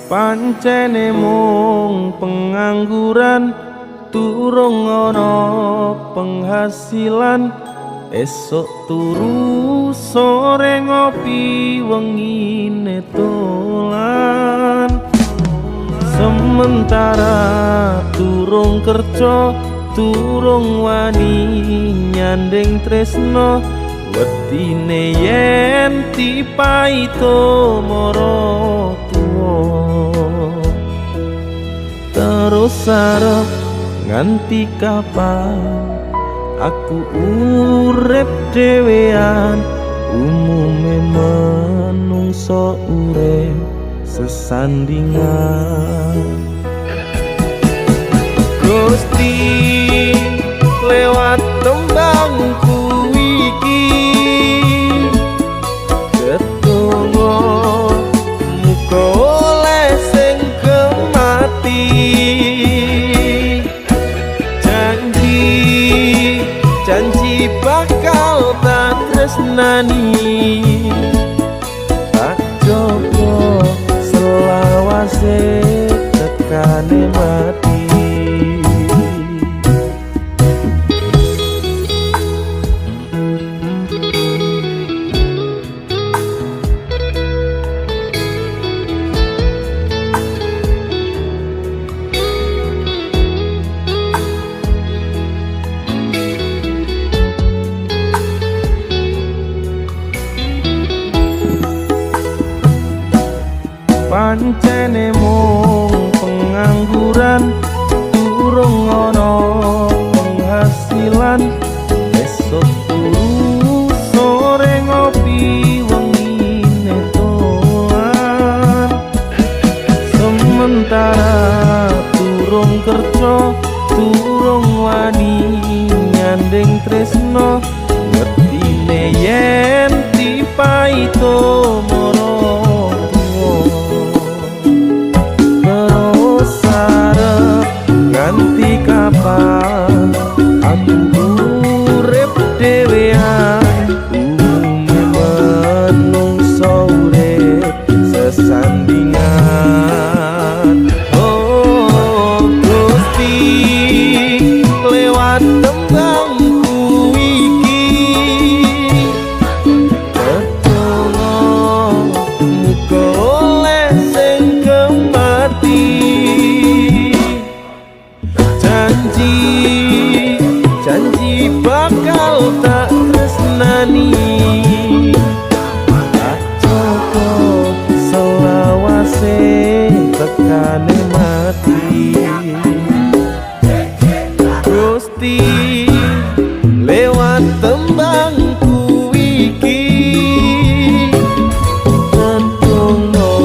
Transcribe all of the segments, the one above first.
Pancene mung pengangguran durung ana penghasilan esok turu sore ngopi wengine dolan sementara durung kerja durung wani nyanding tresno wedine yen dipaito mara terus arep nganti kapan aku urip dhewean umume menungso urip sesandingan Gusti lewat tembangku iki ketunggu muga oleh sing kemati janji bakal tak tresnani tak coba selawase tekane mati pancene mung pengangguran durung ana penghasilan esok turu sore ngopi wengine dolan sementara durung kerja durung wani nyanding tresno ngertine yen dipaito mara nganti kapan aku urip dhewean umume menungso urip sesandingan oh Gusti lewat tembangku iki ketulung muga oleh sing kemati janji bakal tak tresnani tak coba selawase tekane mati Gusti lewat tembangku iki ketunggu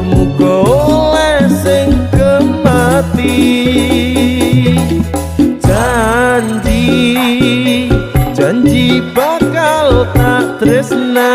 muga oleh sing kemati janji bakal tak tresnani